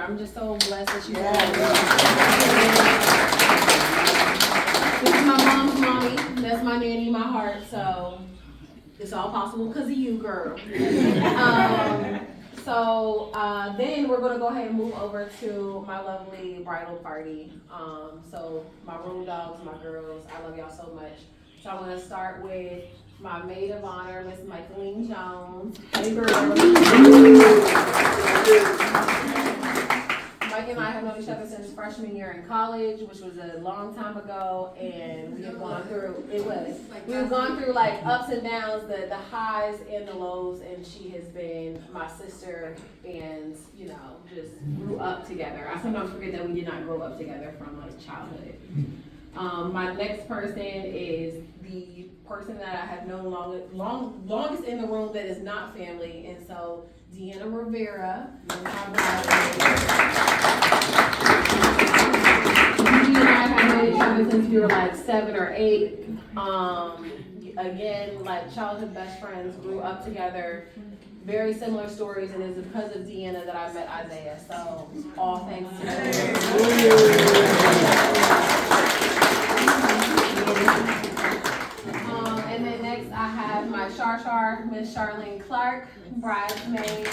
I'm just so blessed that she's This is my mom's mommy. That's my nanny, my heart. So it's all possible because of you, girl. Then we're gonna go ahead and move over to my lovely bridal party. So my road dogs, my girls, I love y'all so much. So I'm gonna start with my maid of honor, Miss Michaeline Jones. Hey, girl. Mike and I have known each other since freshman year in college, which was a long time ago, and we have gone through, we've gone through like ups and downs, the highs and the lows, and she has been my sister and, you know, just grew up together. I sometimes forget that we did not grow up together from like childhood. My next person is the person that I have known longest in the room that is not family, and so Deanna Rivera. He and I have known each other since we were like 7 or 8. Again, like childhood best friends, grew up together. Very similar stories, and it's because of Deanna that I met Isaiah. So all thanks to her. And then next I have my Shar, Miss Charlene Clark, bridesmaid.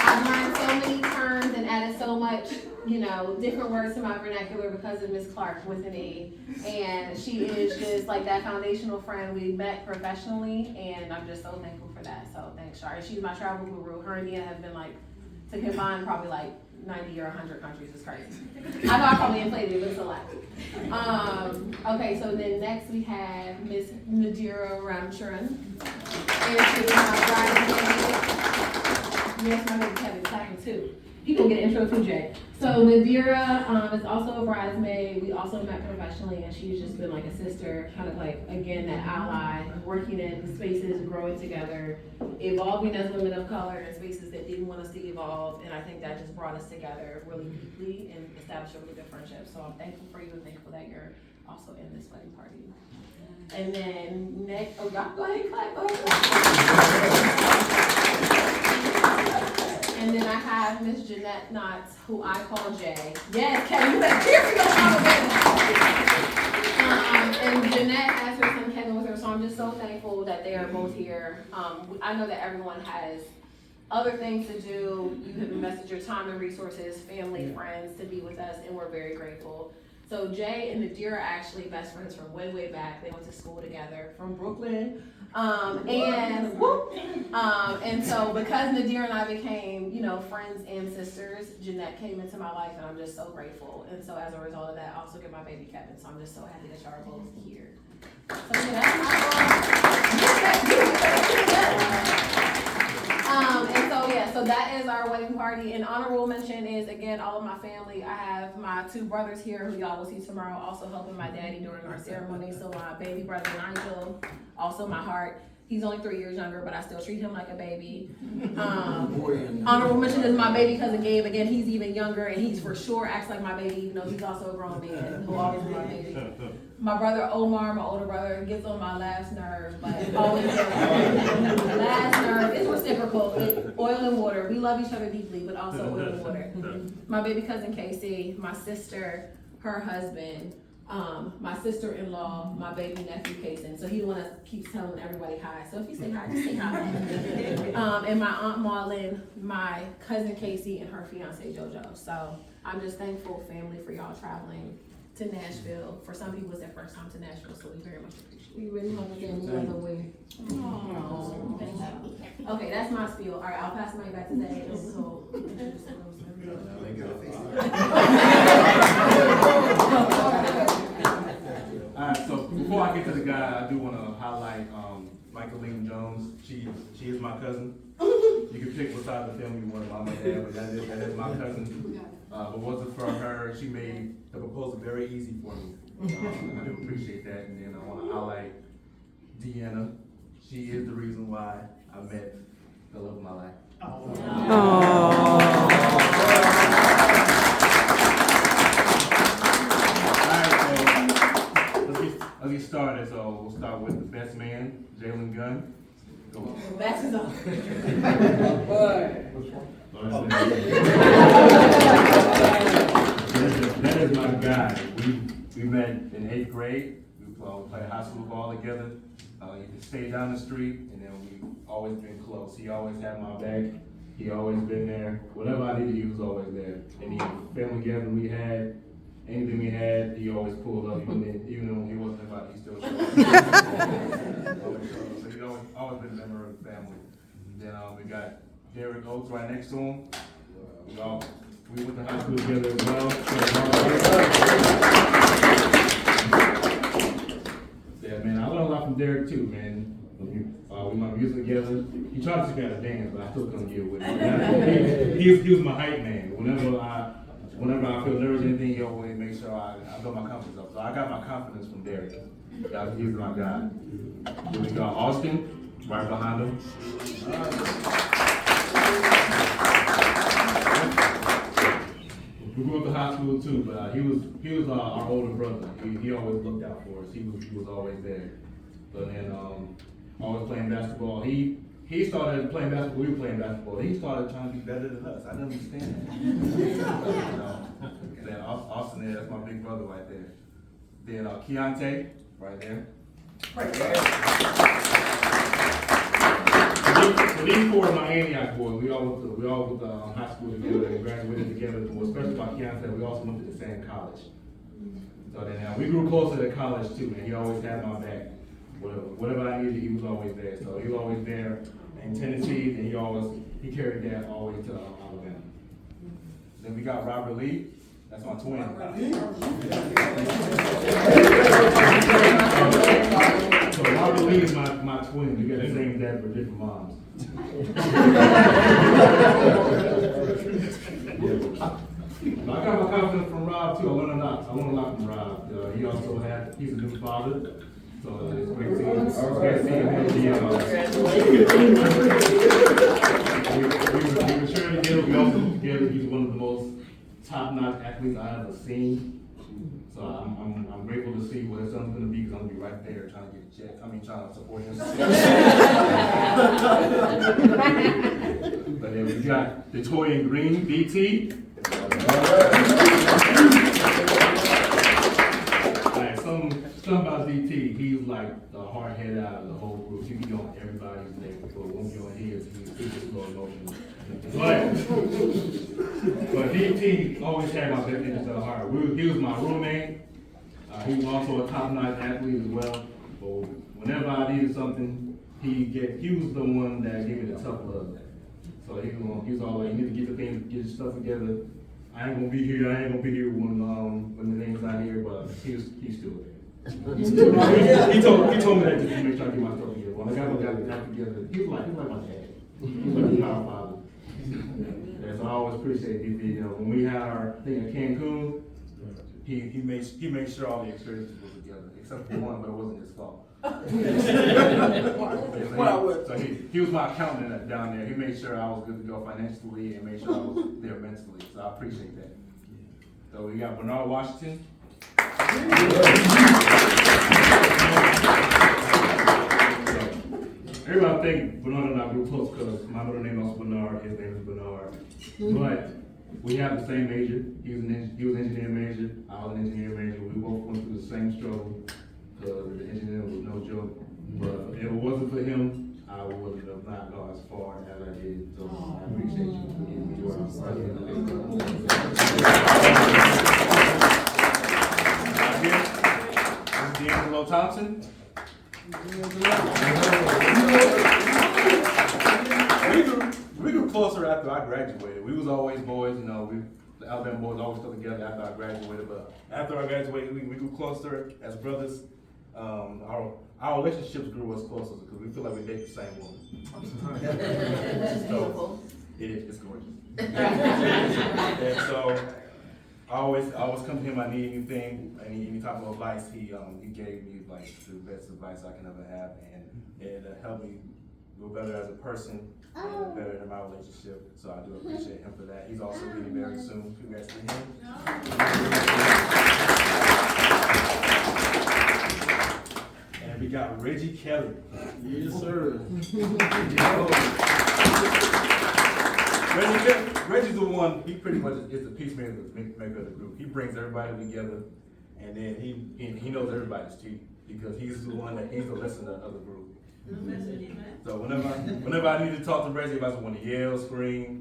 I've learned so many terms and added so much, you know, different words to my vernacular because of Miss Clark with an E. And she is just like that foundational friend. We met professionally, and I'm just so thankful for that. So thanks, Shar. She's my travel guru. Her and Deanna have been like, to combine probably like 90 or 100 countries. Is crazy. I know I probably inflated it, but it's a lot. Okay, so then next we have Miss Nadira Ramcharan. And she is my bridesmaid. Yes, my name is Kevin Clapping too. You gonna get an intro too, Jay. So Nadira is also a bridesmaid. We also met professionally, and she's just been like a sister, kind of like, again, that ally, working in spaces, growing together, evolving as women of color in spaces that didn't want us to evolve, and I think that just brought us together really deeply and established a really good friendship. So I'm thankful for you and thankful that you're also in this wedding party. And then next, oh, y'all go ahead and clap. And then I have Miss Jeanette Knotts, who I call Jay. Yes, Kevin, you better cheer for your mama, baby. And Jeanette has her son Kevin with her, so I'm just so thankful that they are both here. I know that everyone has other things to do. You have invested your time and resources, family, friends, to be with us, and we're very grateful. So Jay and Nadira are actually best friends from way, way back. They went to school together from Brooklyn. And so because Nadira and I became, you know, friends and sisters, Jeanette came into my life, and I'm just so grateful. And so as a result of that, I also get my baby Kevin. So I'm just so happy that y'all are both here. So yeah, that's my and so yeah, so that is our wedding party. And honorable mention is, again, all of my family. I have my 2 brothers here who y'all will see tomorrow, also helping my daddy during our ceremony. So my baby brother Nigel, also my heart. He's only 3 years younger, but I still treat him like a baby. Honorable mention is my baby cousin Gabe. Again, he's even younger, and he's for sure acts like my baby, even though he's also a grown man who always be my baby. My brother Omar, my older brother, gets on my last nerve, but always last nerve. It's reciprocal. Oil and water. We love each other deeply, but also oil and water. My baby cousin Casey, my sister, her husband, my sister-in-law, my baby nephew Kason. So he the one that keeps telling everybody hi. So if you say hi, just say hi. And my aunt Marlon, my cousin Casey, and her fiance JoJo. So I'm just thankful, family, for y'all traveling to Nashville. For some people, it's their first time to Nashville, so we very much appreciate it. We really love it and we love the way. Oh, thank you. Okay, that's my spiel. All right, I'll pass the mic back to Zay. Alright, so before I get to the guy, I do want to highlight Michaeline Jones. She is my cousin. You can pick what side of the family you want, mom or dad, but that is my cousin. But wasn't for her, she made the proposal very easy for me. I do appreciate that. And then I want to highlight Deanna. She is the reason why I met the love of my life. Let's get started. So we'll start with the best man, Jalen Gunn. Cool. That's his own. That is my guy. We met in 8th grade. We played high school ball together. He stayed down the street, and then we always been close. He always had my back. He always been there. Whatever I needed, he was always there. Any family gathering we had, anything we had, he always pulled up. Even when he wasn't invited, he still showed up. So he's always been a member of the family. Then we got Derek Oates right next to him. We went to high school together as well. Yeah, man, I learned a lot from Derek too, man. We went music together. He tried to teach me how to dance, but I still couldn't get with him. He was my hype man. Whenever I feel nervous or anything, he always make sure I build my confidence up. So I got my confidence from Derek. He's my guy. Then we got Austin, right behind him. We grew up in high school too, but he was our older brother. He always looked out for us. He was always there. But then always playing basketball. He started playing basketball. We were playing basketball. He started trying to be better than us. I didn't understand that. Then Austin there, that's my big brother right there. Then Keontae, right there. So these four are my Antioch boys. We all went to high school together and graduated together. Especially my Keontae, we also went to the same college. So then we grew closer to college too, and he always had my back. Whatever I needed, he was always there. So he was always there in Tennessee, and he carried that all the way to Alabama. Then we got Robert Lee. That's my twin. So Robert Lee is my twin. We got the same dad but different moms. I got my confidence from Rob too. I learned a lot from Rob. He's a new father. So it's great seeing him. We were sharing together. We also together. He's one of the most top-notch athletes I ever seen. So I'm grateful to see what his son's gonna be. Because I'm gonna be right there trying to get a check. Trying to support him. But then we got Detroit Green, DT. Something about DT, he's like the hard head out of the whole group. He be on everybody's neck, but won't be on his. He's just a little emotional. But DT always had my best interest at heart. He was my roommate. He was also a top-notch athlete as well. But whenever I needed something, he was the one that gave me the tough love. So he was all like, you need to get your stuff together. I ain't gonna be here when the name's not here, but he's still there. he told me that just to make sure I get my stuff together. When I got together, he was like my dad. He was like a power father. Yeah, so I always appreciate DP. When we had our thing in Cancun, he made sure all the experiences were together, except for one, but it wasn't his fault. So he was my accountant down there. He made sure I was good to go financially and made sure I was there mentally. So I appreciate that. So we got Bernard Washington. Everybody think Bernard and I grew close because my middle name is Bernard, his name is Bernard. But we have the same major. He was an engineering major. I was an engineering major. We both went through the same struggle because the engineering was no joke. But if it wasn't for him, I would have not gone as far as I did. So I appreciate you. You are D'Angelo Thompson. We grew closer after I graduated. We was always boys, the Alabama boys always stuck together after I graduated. But after I graduated, we grew closer as brothers. Our relationships grew us closer because we feel like we date the same woman. So it's gorgeous. And so I always come to him. I need anything, any type of advice. He gave me like the best advice I can ever have, and it helped me go better as a person and better in my relationship. So I do appreciate him for that. He's also leaving very soon. Congrats to him. And we got Reggie Kelly. Yes, sir. Reggie's the one, he pretty much is the peacemaker of the group. He brings everybody together, and then he knows everybody's cheating, because he's the one he's the listener of the group. So whenever I need to talk to Reggie, if I just want to yell, scream,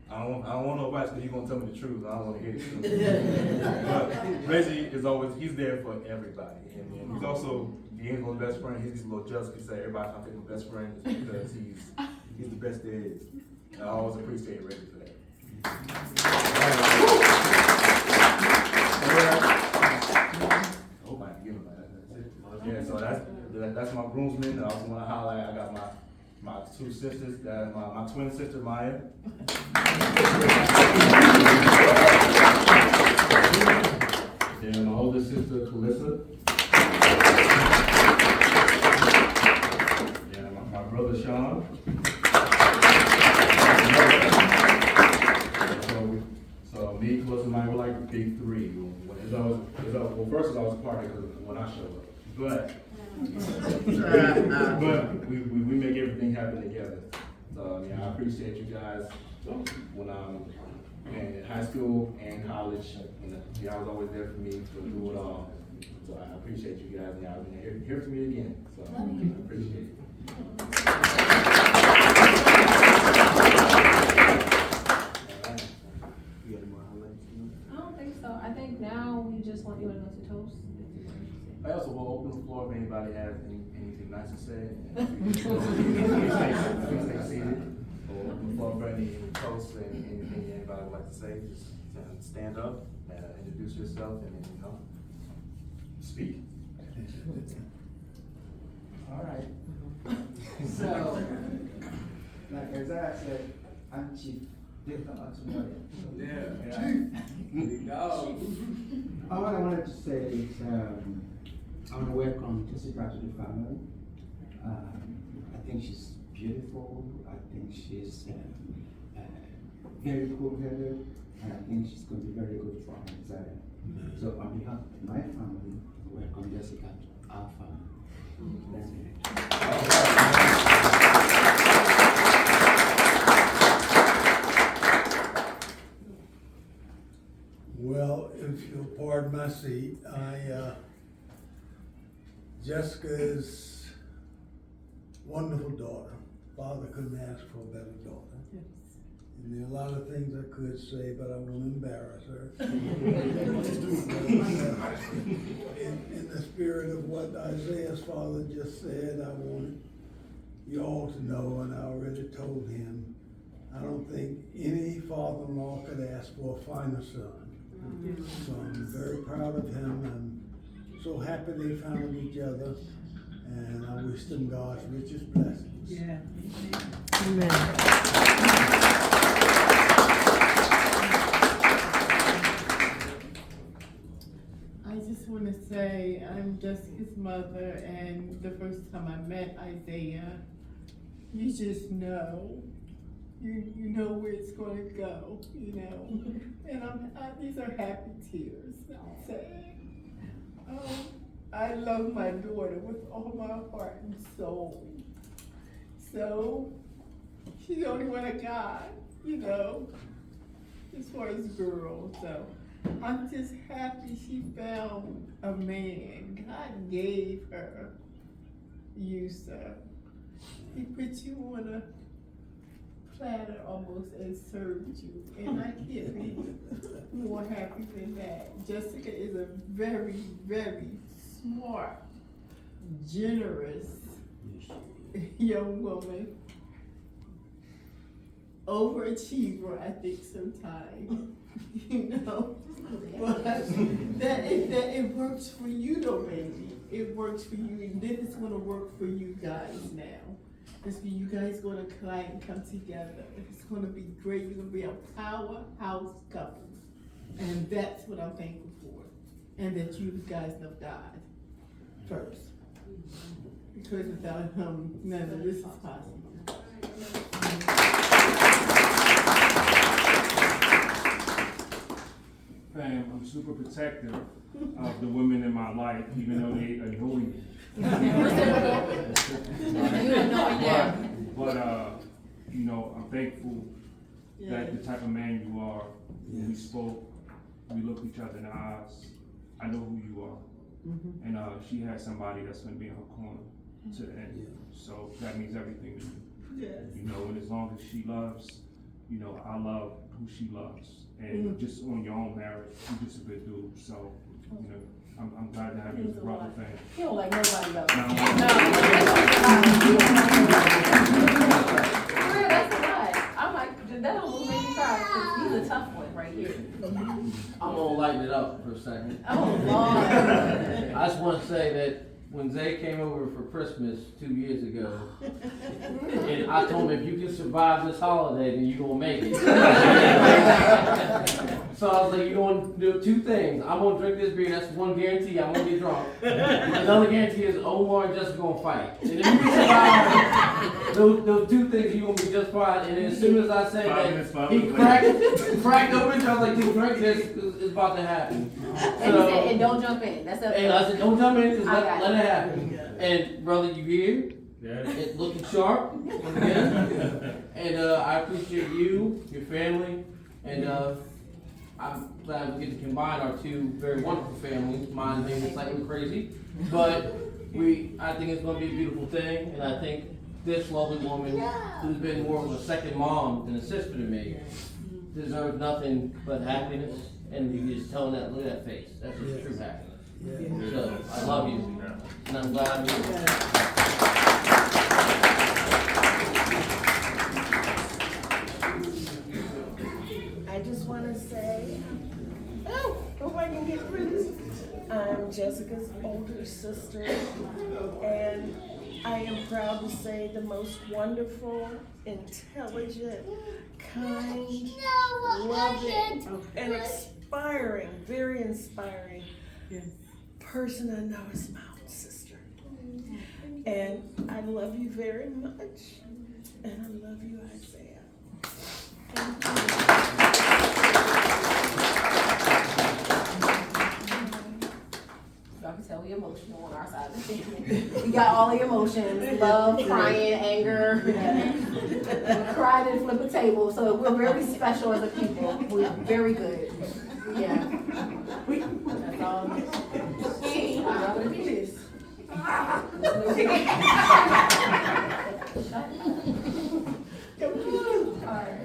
I don't want no advice, because he's gonna tell me the truth. I don't want to hear it. But Reggie is always, he's there for everybody, and he's also D'Angelo's best friend. He's a little jealous because everybody I think my best friend is because he's the best there is. And I always appreciate Reggie for that. Oh my goodness, that's it. Yeah, so that's my groomsmen. I also want to highlight, I got my two sisters, my twin sister Maya. And my older sister Calissa. And my brother Sean. So me, Calissa, and Maya were like the big three. Well, first of all, it was a party because when I showed up. But we make everything happen together. So I appreciate you guys when I'm in high school and college. Y'all was always there for me to do it all. So I appreciate you guys, and y'all been here for me again. So I appreciate it. I don't think so. I think now we just want you to go to toast. I also will open the floor if anybody has anything nice to say. Please stay seated. We'll open the floor for any toasts and anything anybody would like to say. Just stand up, introduce yourself, and then, speak. All right. So, like as I said, I'm Chief Victor Otsumori. Yeah. Go. All I wanted to say is I want to welcome Jessica to the family. I think she's beautiful. I think she's very cool-headed, and I think she's going to be very good for Isaiah. So on behalf of my family, welcome Jessica to our family. That's it. Well, if you'll pardon my seat, Jessica is a wonderful daughter. Father couldn't ask for a better daughter. Yes. And there are a lot of things I could say, but I won't embarrass her. In the spirit of what Isaiah's father just said, I wanted you all to know, and I already told him, I don't think any father-in-law could ask for a finer son. So I'm very proud of him. I'm so happy they found each other, and I wish them God's richest blessings. Yeah. Amen. I just want to say I'm Jessica's mother, and the first time I met Isaiah, you just know. You know where it's going to go, and these are happy tears. I'm saying, I love my daughter with all my heart and soul. So she's the only one I got, as far as girls. So I'm just happy she found a man. God gave her you, sir. He put you on a platter almost and served you, and I can't be more happy than that. Jessica is a very, very smart, generous young woman, overachiever, I think sometimes, but that it works for you though, baby. It works for you, and then it's gonna work for you guys now. It's for you guys gonna come together. It's gonna be great. You're gonna be a powerhouse couple. And that's what I'm thankful for. And that you guys know God first. Because without him, none of this is possible. Fam, I'm super protective of the women in my life, even though they annoy me. You have no idea. But, you know, I'm thankful that the type of man you are, when we spoke, we looked each other in the eyes, I know who you are. And, she has somebody that's gonna be in her corner to the end. So that means everything to me. You know, and as long as she loves, you know, I love who she loves. And just on your own marriage, you're just a good dude. So, you know, I'm glad to have you as a brother thing. He don't like nobody else. No. For real, that's a lot. I'm like, that almost made me cry, 'cause he's a tough one right here. I'm gonna lighten it up for a second. Oh, Lord. I just wanna say that when Zay came over for Christmas 2 years ago, and I told him, if you can survive this holiday, then you're gonna make it. So I was like, you're gonna do two things. I'm gonna drink this beer, that's one guarantee, I'm gonna get drunk. Another guarantee is Omar and Jessica gonna fight. And if you can survive those two things, you're gonna be just fine. And as soon as I said that, he cracked open, I was like, dude, drink this, it's about to happen. And he said, and don't jump in, that's up. And I said, don't jump in, just I got let it. it happen. And brother, you here? Yeah. It's looking sharp. Yeah. And I appreciate you, your family, and I'm glad we get to combine our two very wonderful families. Mine may be slightly crazy, but I think it's gonna be a beautiful thing, and I think this lovely woman, who's been more of a second mom than a sister to me, deserves nothing but happiness, and you just telling that, look at that face, that's just true happiness. So, I love you, and I'm glad I'm here. I just want to say, oh, hope I can get through this. I'm Jessica's older sister, and I am proud to say the most wonderful, intelligent, kind, loving, and inspiring, very inspiring person I know is my own sister. And I love you very much, and I love you, Isaiah. Thank you. Y'all can tell we emotional on our side of the family. We got all the emotions, love, crying, anger. We cried and flipped a table, so we're very special as a people. We're very good. Yeah. That's all. I know what it is. Alright.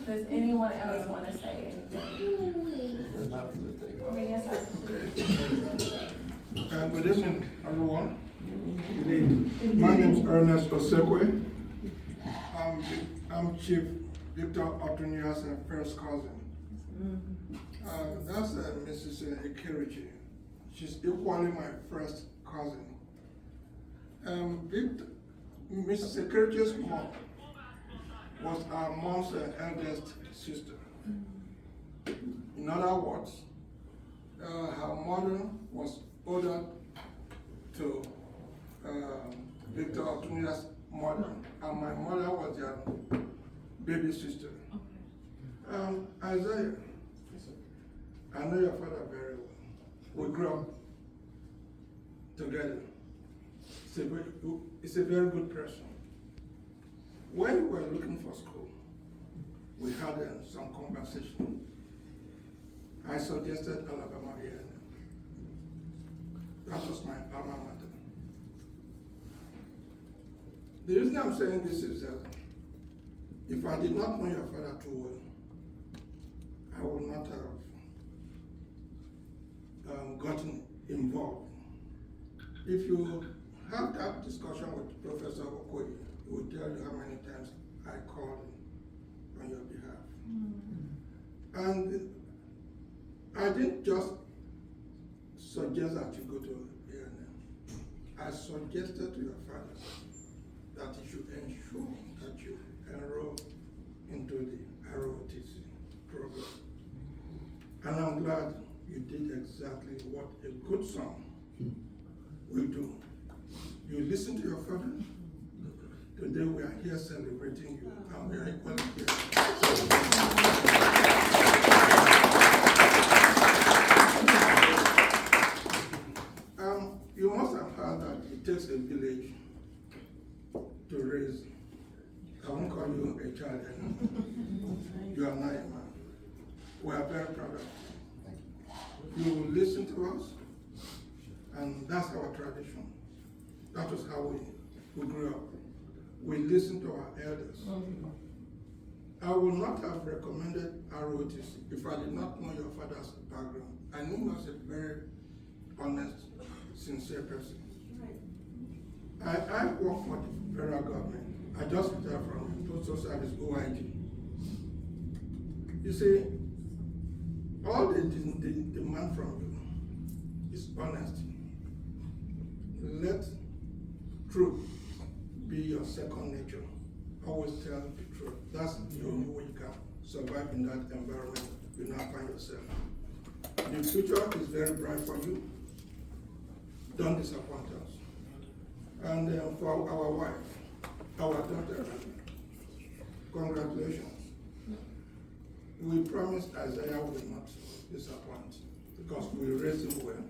Does anyone else want to say anything? Okay, yes, sir. Good evening, everyone. Good evening. My name is Ernest Osekwe. I'm Chief Victor Otunia's first cousin. That's Mrs. Ekerichi. She's equally my first cousin. Mrs. Ekerichi's mom was our mom's eldest sister. In other words, her mother was older to Victor Otunia's mother, and my mother was their baby sister. Isaiah, I know your father very well. We grew up together. He's a very good person. When we were looking for school, we had some conversation. I suggested Alabama here. That was my alma mater. The reason I'm saying this is that if I did not know your father too well, I would not have gotten involved. If you have that discussion with Professor Okoye, he will tell you how many times I called him on your behalf. And I didn't just suggest that you go to A&M. I suggested to your father that you should ensure that you enroll into the ROTC program. And I'm glad you did exactly what a good son will do. You listen to your father. Today we are here celebrating you, and we are equally here. You must have heard raised, I won't call you a child anymore. You are now a man. We are very proud of you. You will listen to us, and that's our tradition. That was how we grew up. We listen to our elders. I would not have recommended ROTC if I did not know your father's background. I knew he was a very honest, sincere person. I work for the federal government. I just retired from Postal Service, OIG. You see, all they demand from you is honesty. Let truth be your second nature. Always tell the truth. That's the only way you can survive in that environment you now find yourself. The future is very bright for you. Don't disappoint us. And for our wife, our daughter, congratulations. We promised Isaiah will not disappoint because we raised him well.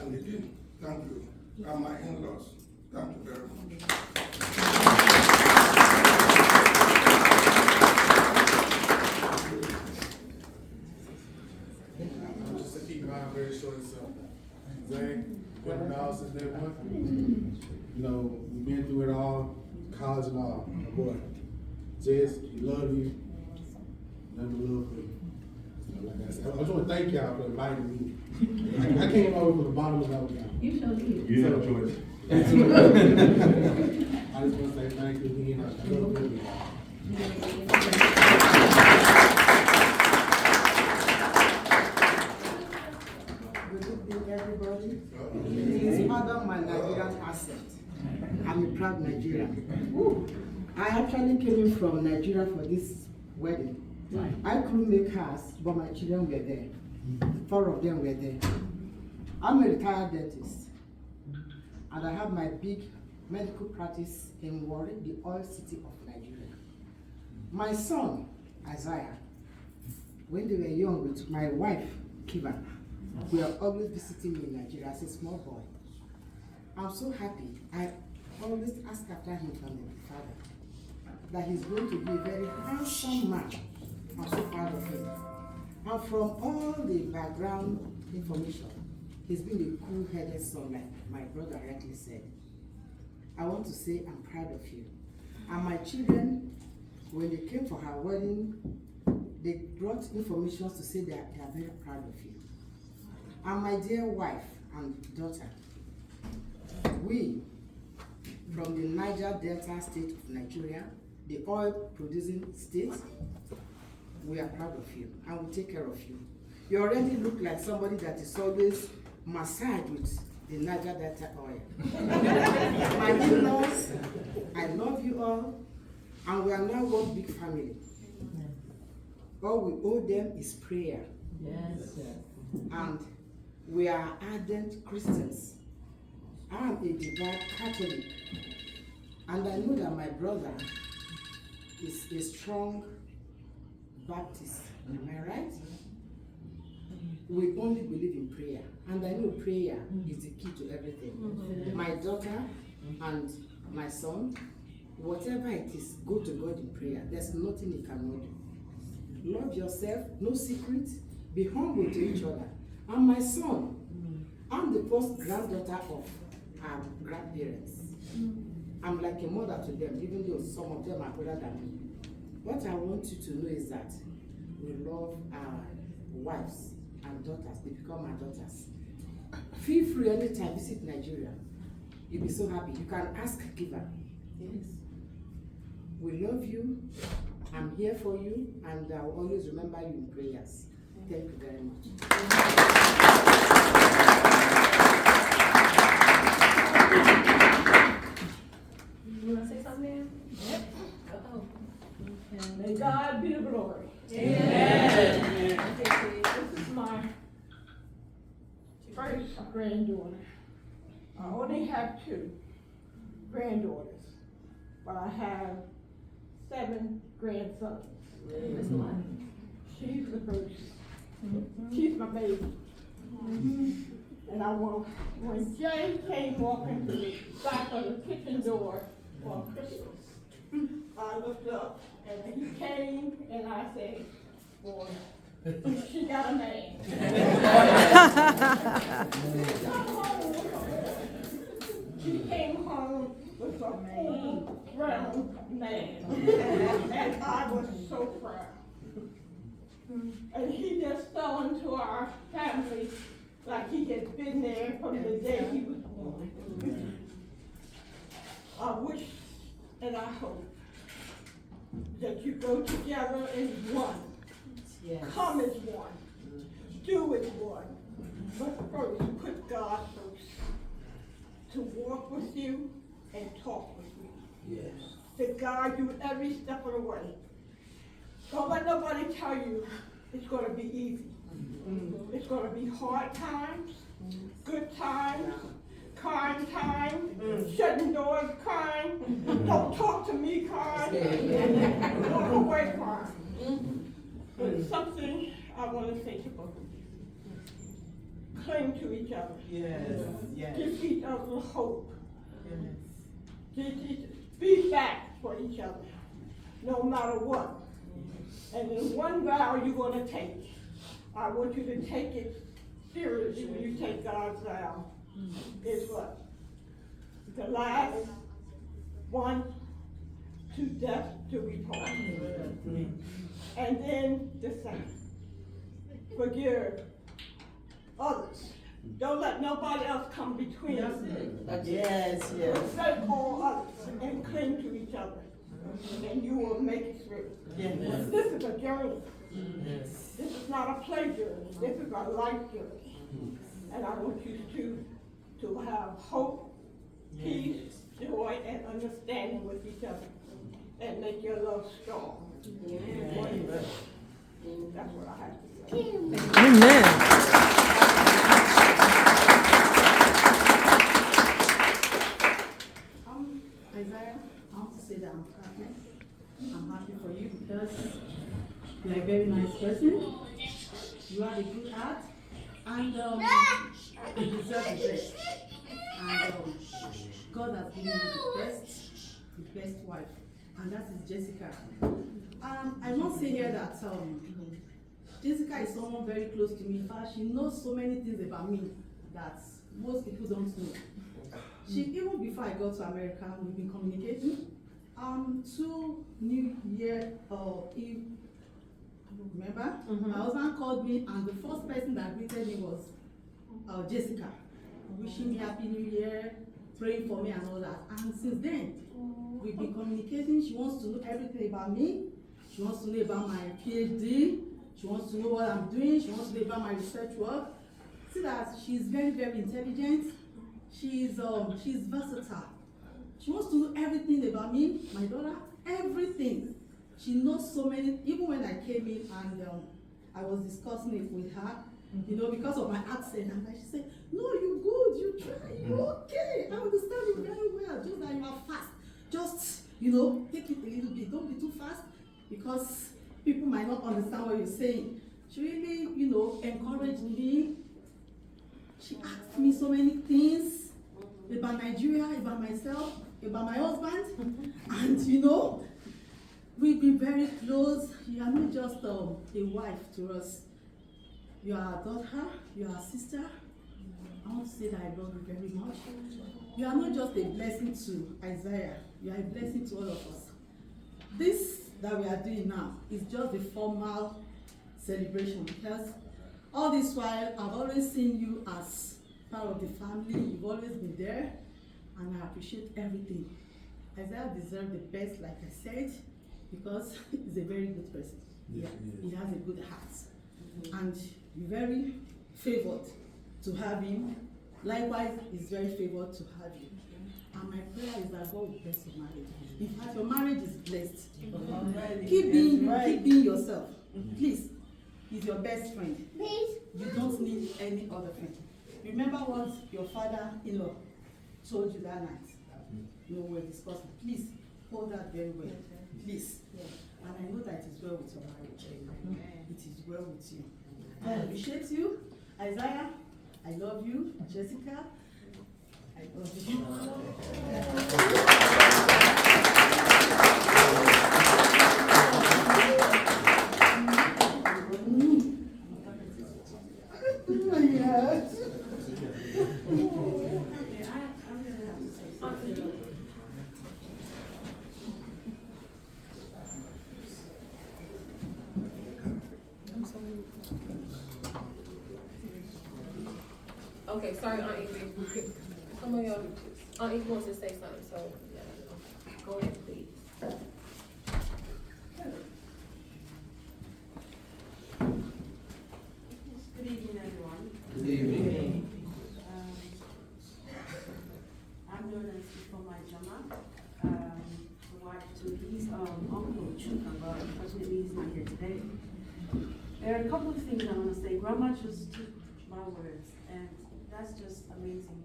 And again, thank you. And my in-laws, thank you very much. Just to keep mine very short and simple. Zay, been in the house since day one. You know, we've been through it all, college and all. My boy, Jess, we love you. Nothing but love for you. So, like I said, I just want to thank y'all for inviting me. I came over from the bottom of the y'all. You sure did. You have a choice. I just want to say thank you again. I love you. Good evening, everybody. Please pardon my Nigerian accent. I'm a proud Nigerian. I actually came in from Nigeria for this wedding. I couldn't make cars, but my children were there. 4 of them were there. I'm a retired dentist, and I have my big medical practice in Warri, the oil city of Nigeria. My son, Isaiah, when they were young with my wife, Kiva, we were always visiting me in Nigeria as a small boy. I'm so happy. I always ask after him from the father that he's going to be a very handsome man. I'm so proud of him. And from all the background information, he's been a cool-headed son, like my brother rightly said. I want to say I'm proud of you. And my children, when they came for her wedding, they brought information to say that they are very proud of you. And my dear wife and daughter, we, from the Niger Delta state of Nigeria, the oil-producing state, we are proud of you and we take care of you. You already look like somebody that is always massaged with the Niger Delta oil. My in-laws, I love you all, and we are now one big family. All we owe them is prayer. Yes. And we are ardent Christians. I am a devout Catholic, and I know that my brother is a strong Baptist. Am I right? We only believe in prayer, and I know prayer is the key to everything. My daughter and my son, whatever it is, go to God in prayer. There's nothing you cannot do. Love yourself, no secret, be humble to each other. And my son, I'm the first granddaughter of our grandparents. I'm like a mother to them, even though some of them are older than me. What I want you to know is that we love our wives and daughters. They become our daughters. Feel free anytime visit Nigeria. You'll be so happy. You can ask Kiva. Yes. We love you. I'm here for you, and I'll always remember you in prayers. Thank you very much. You want to say something, man? Yep. Uh-oh. May God be the glory. Amen. This is my first granddaughter. I only have 2 granddaughters, but I have 7 grandsons. She's the first. She's my baby. And I want, when Jay came walking to the back of the kitchen door for Christmas, looked up, and he came, and I said, boy, she got a man. She came home with a full grown man, and I was so proud. And he just fell into our family like he had been there from the day he was born. I wish and I hope that you go together as one. Yes. Come as one. Do as one. But first, put God first. To walk with you and talk with you. Yes. To guide you every step of the way. Don't let nobody tell you it's going to be easy. It's going to be hard times, good times, crying time, shutting doors crying, don't talk to me crying, walk away crying. But something I want to say to both of you. Cling to each other. Yes, yes. Give each other hope. Yes. Be back for each other, no matter what. And then one vow you're going to take. I want you to take it seriously when you take God's vow. Is what? The last one, to death do we part. And then the second, forgive others. Don't let nobody else come between us. Yes, yes. Forsake all others and cling to each other. And you will make it through. Yes. This is a journey. This is not a play journey. This is a life journey. And I want you to have hope, peace, joy, and understanding with each other. And make your love strong. That's what I have to say. Amen. Isaiah, I want to say that I'm happy. I'm happy for you because you're a very nice person. You have a good heart, and you deserve the best. And God has given you the best wife, and that is Jessica. I must say here that Jessica is someone very close to me. In fact, she knows so many things about me that most people don't know. Even before I got to America, we've been communicating. 2 New Year Eve, remember? My husband called me, and the first person that greeted me was Jessica, wishing me Happy New Year, praying for me and all that. And since then, we've been communicating. She wants to know everything about me. She wants to know about my PhD. She wants to know what I'm doing. She wants to know about my research work. See that she's very, very intelligent. She's versatile. She wants to know everything about me, my daughter, everything. She knows so many. Even when I came in and I was discussing it with her, you know, because of my accent, and she said, "No, you're good. You try. You're okay. I understand you very well. Just that you are fast. Just, you know, take it a little bit. Don't be too fast, because people might not understand what you're saying." She really, you know, encouraged me. She asked me so many things about Nigeria, about myself, about my husband, and you know, we've been very close. You are not just a wife to us. You are our daughter, you are our sister. I want to say that I love you very much. You are not just a blessing to Isaiah, you are a blessing to all of us. This that we are doing now is just a formal celebration, because all this while I've always seen you as part of the family. You've always been there, and I appreciate everything. Isaiah deserves the best, like I said, because he's a very good person. Yes, yeah, he has a good heart, and you're very favored to have him. Likewise, he's very favored to have you. And my prayer is that God will bless your marriage. In fact, your marriage is blessed. Keep being you, keep being yourself. Please, he's your best friend. You don't need any other friend. Remember what your father-in-law told you that night. We were discussing. Please hold that very well. Please. And I know that it is well with your marriage. It is well with you. I appreciate you, Isaiah. I love you, Jessica. I love you. Okay, sorry, Aunt Ingrid. Some of y'all, Aunt Ingrid wants to say something, so, yeah, go ahead, please. Good evening, everyone. Good evening. I'm known as Ifoma Jama, the wife to his uncle Chuka, but unfortunately he's not here today. There are a couple of things I want to say. Grandma just took my words, and that's just amazing.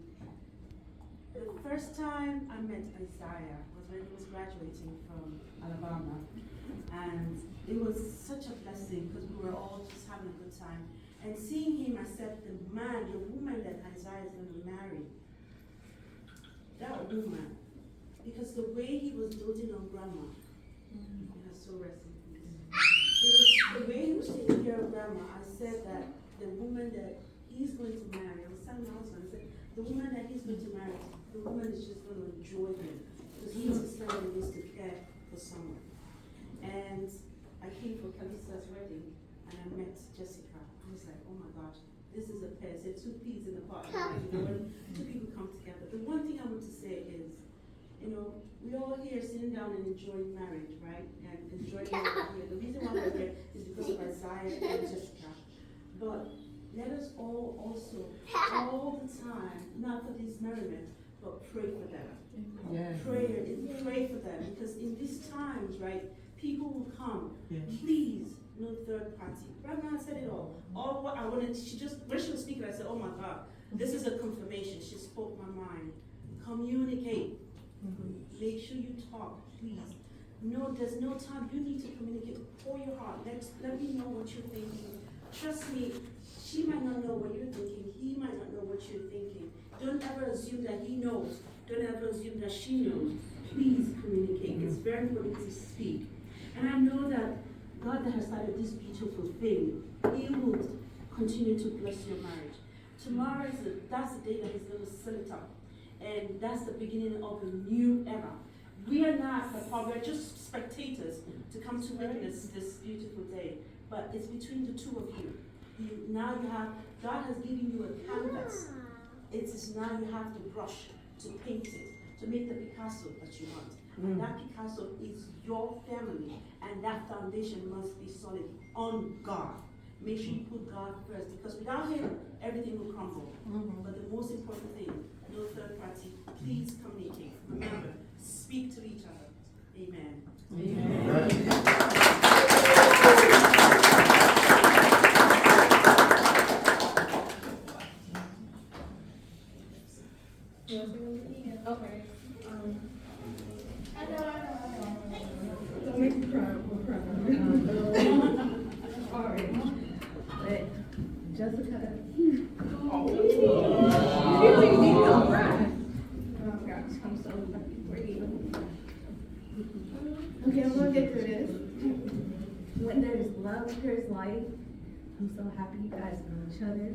The first time I met Isaiah was when he was graduating from Alabama, and it was such a blessing because we were all just having a good time. And seeing him accept the woman that Isaiah is going to marry, that woman, because the way he was doting on grandma, he has so rest in peace. It was the way he was taking care of grandma. I said that the woman that he's going to marry, I was telling my husband, I said, the woman that he's going to marry, the woman is just going to enjoy him because he needs to spend the days to care for someone. And I came for Kalisa's wedding and I met Jessica. I was like, oh my gosh, this is a pair. It's two peas in the pot. You know, when two people come together. The one thing I want to say is, you know, we all here sitting down and enjoying marriage, right? And enjoying marriage here. The reason why we're here is because of Isaiah and Jessica. But let us all also, all the time, not for this merriment, but pray for them. Yeah. Pray for them. Because in these times, right, people will come. Please, no third party. Grandma said it all. All what I wanted, she just, when she was speaking, I said, oh my God, this is a confirmation. She spoke my mind. Communicate. Make sure you talk, please. No, there's no time. You need to communicate. Pour your heart. Let me know what you're thinking. Trust me, she might not know what you're thinking. He might not know what you're thinking. Don't ever assume that he knows. Don't ever assume that she knows. Please communicate. It's very important to speak. And I know that God that has started this beautiful thing, He will continue to bless your marriage. Tomorrow that's the day that He's going to seal it up. And that's the beginning of a new era. We are not the part, we're just spectators to come to witness this beautiful day. But it's between the two of you. Now you have, God has given you a canvas. It is now you have the brush to paint it, to make the Picasso that you want. And that Picasso is your family, and that foundation must be solid on God. Make sure you put God first, because without Him, everything will crumble. But the most important thing, no third party, please communicate. Remember, speak to each other. Amen. Okay. Don't make me cry. Sorry. But Jessica. Oh gosh, I'm so fucking pretty. Okay, I'm gonna get through this. When there's love, there's life. I'm so happy you guys know each other.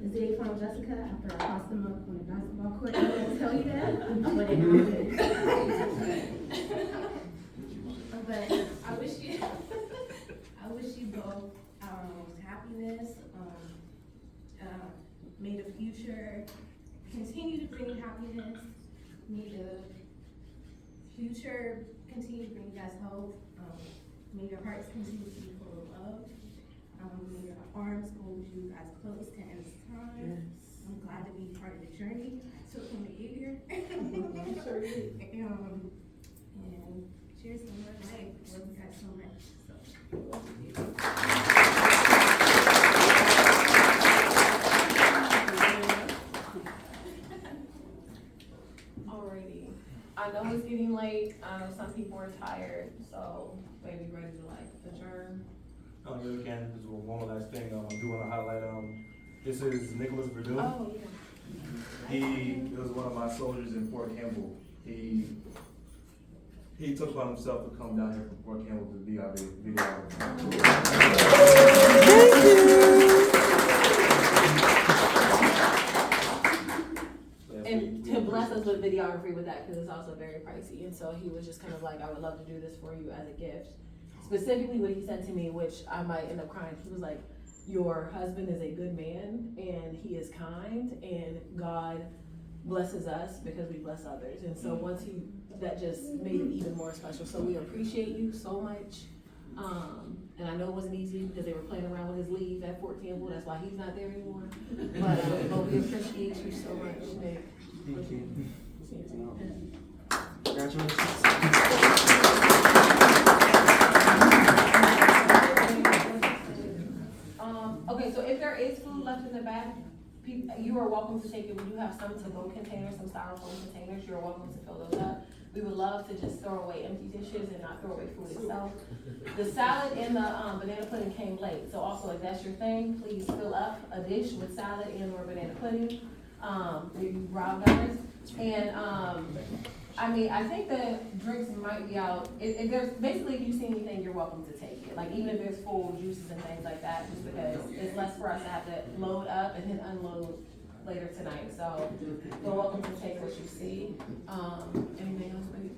The day I found Jessica after I crossed him up on the basketball court. I didn't tell you that, but it happened. But I wish you both happiness. May the future continue to bring happiness. May the future continue to bring you guys hope. May your hearts continue to be full of love. May your arms hold you guys close to end this time. Yes. I'm glad to be part of the journey I took from the year. And cheers to more life. I love you guys so much. Alrighty. I know it's getting late. I know some people are tired, so maybe ready to like adjourn. Oh, yeah, we can. Just one more last thing. I do want to highlight. This is Nicholas Verdun. Oh yeah. He was one of my soldiers in Fort Campbell. He took upon himself to come down here from Fort Campbell to be our videographer. And to bless us with videography with that, because it's also very pricey. And so he was just kind of like, I would love to do this for you as a gift. Specifically what he said to me, which I might end up crying, he was like, your husband is a good man, and he is kind, and God blesses us because we bless others. And so once that just made it even more special. So we appreciate you so much. And I know it wasn't easy because they were playing around with his leave at Fort Campbell. That's why he's not there anymore. But we appreciate you so much, Nick. Thank you. Okay, so if there is food left in the back, you are welcome to take it. We do have some to-go containers, some styrofoam containers. You're welcome to fill those up. We would love to just throw away empty dishes and not throw away food itself. The salad and the banana pudding came late, so also if that's your thing, please fill up a dish with salad and or banana pudding. Maybe raw gunners. And I mean, I think the drinks might be out. If there's basically, if you see anything, you're welcome to take it. Like even if there's full juices and things like that, just because it's less for us to have to load up and then unload later tonight. So you're welcome to take what you see. Anything else, maybe?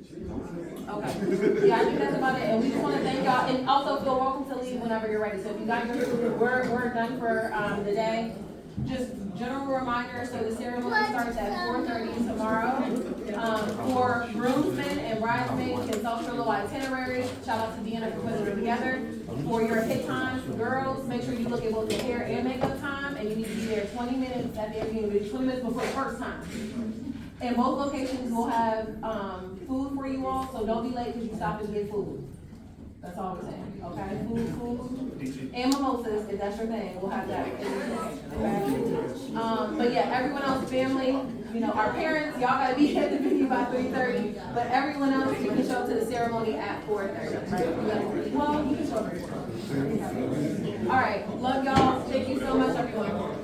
Okay. Yeah, I think that's about it. And we just want to thank y'all, and also feel welcome to leave whenever you're ready. So if you got your food, we're done for the day. Just general reminder, so the ceremony starts at 4:30 tomorrow. For groomsmen and bridesmaids, consult your little itinerary. Shout out to Deanna for putting it together. For your hit times, girls, make sure you look at both the hair and makeup time, and you need to be there 20 minutes at the beginning, 20 minutes before the first time. And both locations will have food for you all, so don't be late because you stop and get food. That's all we're saying, okay? Food, and mimosas, if that's your thing, we'll have that. Okay? But yeah, everyone else, family, you know, our parents, y'all gotta be at the venue by 3:30, but everyone else, you can show up to the ceremony at 4:30, right? Well, you can show up at 4:30. All right, love y'all, thank you so much, everyone.